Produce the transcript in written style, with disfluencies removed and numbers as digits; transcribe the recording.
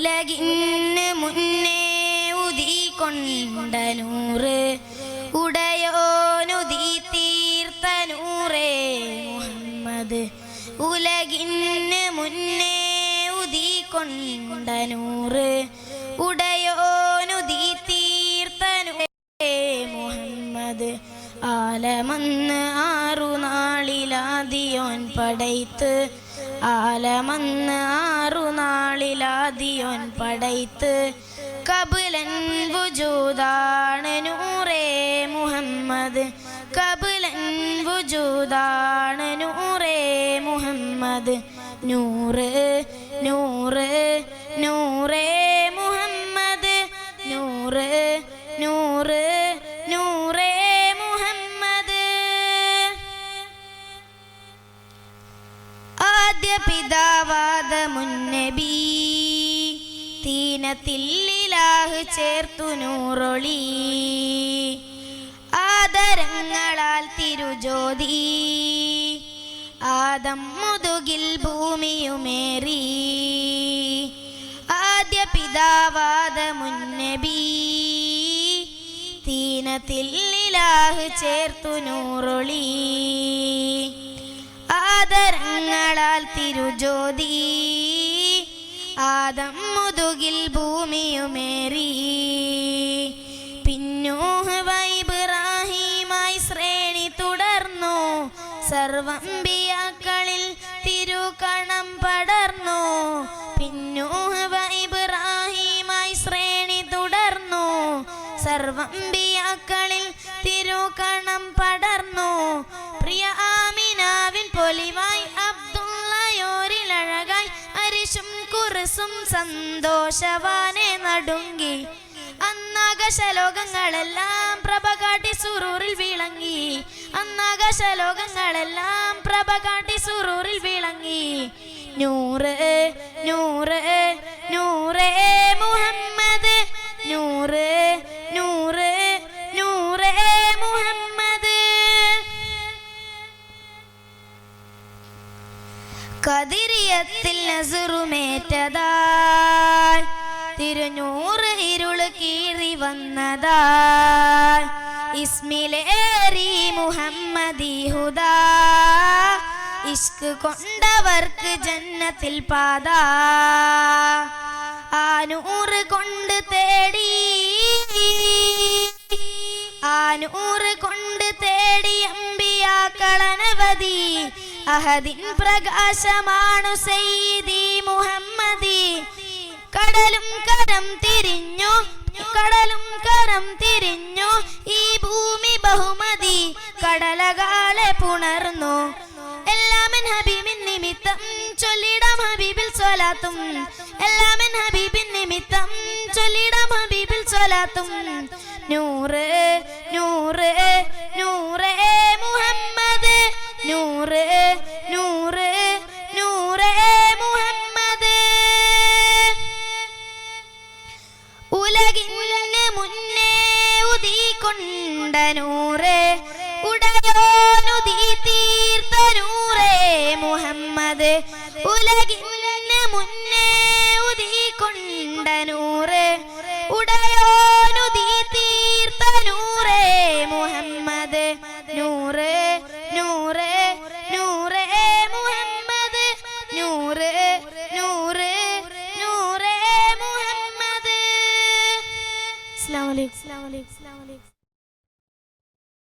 ഉലകിന് മുന്നേ ഉദിക്കൊണ്ട നൂറ് ഉടയോനുദീ തീർത്ത നൂറേ മുഹമ്മദ്. ഉലകിന് മുന്നേ ഉദിക്കൊണ്ട നൂറ് ഉടയോനുദീ തീർത്ത നൂറേ മുഹമ്മദ്. ആലമന്ന് 6 നാളിലാദിയോൻ പടൈത്ത്, ആലമന്ന് 6 നാളിലാദിയോൻ പടൈത്ത്. കബുലൻ വുജൂദാണ് നൂറേ മുഹമ്മദ്, കബുലൻ വുജൂദാണ് നൂറേ മുഹമ്മദ്. നൂറ് നൂറ് നൂറേ മുഹമ്മദ്, നൂറ് നൂറ് നൂറേ മുഹമ്മദ്. ആദ്യ പിതാവാദമുന്നബി തീനത്തില്ലിലാഹ് ചേർത്തു നൂറൊളി. ആദരങ്ങളാൽ തിരുജ്യോതി ആദം മുതുകിൽ ഭൂമിയുമേറി. ആദ്യ പിതാവാദമുന്നബി തീനത്തില്ലിലാഹ് ചേർത്തു നൂറൊളി. ആദരങ്ങളാൽ തിരുജ്യോതി ആദം മുതുകിൽ ഭൂമിയുമേറി. പിന്നൂഹ് ഇബ്രാഹീമായി ശ്രേണി തുടർന്നു, സർവ്വംബിയാക്കളിൽ തിരുകണം പടർന്നു. പിന്നൂഹ് ഇബ്രാഹീമായി ശ്രേണി തുടർന്നു, സർവ്വംബിയാക്കളിൽ തിരുകണം പടർന്നു. പ്രിയ ആമിനാവിൻ പൊലിവായി അബ്ദുള്ളയോരിലഴകായി അരിശും കുറിസും സന്തോഷവാനെ നടുങ്ങി. അന്നാകാശലോകങ്ങളെല്ലാം പ്രഭ കാട്ടി സുറൂറിൽ വിളങ്ങി, അന്നാകാശലോകങ്ങളെല്ലാം പ്രഭ കാട്ടി സുറൂറിൽ വിളങ്ങി. നൂറ് നൂറ് നൂറേ മുഹമ്മദ്, നൂറ് നൂറ് നൂറേ മുഹമ്മദ്. കദിരിയത്തിൽ നസുറുമേറ്റതാൽ തിരുനൂറ് ഇരുള് കീറി വന്നതാൽ. ഇസ്മിലേറി മുഹമ്മദി ഹുദാ, ഇഷ്ക് കൊണ്ടവർക്ക് ജന്നത്തിൽ പാത. ആ നൂറ് കൊണ്ട് തേടി, ആ നൂറ് കൊണ്ട് തേടി അമ്പിയാക്കളനവധി. അഹദിൻ പ്രകാശമാണു സയ്യിദി മുഹമ്മദി. കടലും കരം തിരിഞ്ഞു, കടലും കരം തിരിഞ്ഞു ഈ ഭൂമി ബഹുമതി. കടലകാലെ പുണർന്നു എല്ലാമൻ ഹബീബിൻ നിമിത്തം ചൊല്ലിടാം ഹബീബിൽ സ്വലാത്തും. എല്ലാമൻ ഹബീബിൻ നിമിത്തം ചൊല്ലിടാം ഹബീബിൽ സ്വലാത്തും. നൂറ് നൂറ് നൂറേ മുഹമ്മദ്, നൂറ് നൂറ് നൂറേ മുഹമ്മദ്. ഉലകിന് മുന്നേ ഉദിക്കൊണ്ട നൂറേ ഉടയോനുദീ തീർത്ത നൂറേ മുഹമ്മദ്. ഉലകിന് മുന്നേ ഉദിക്കൊണ്ട നൂറേ ഉടയോനുദീ തീർത്ത നൂറേ മുഹമ്മദ്. നൂറ് നൂറ് നൂറേ മുഹമ്മദ്, നൂറ് നൂറ് നൂറേ മുഹമ്മദ്. അസ്സലാമു അലൈക്കും.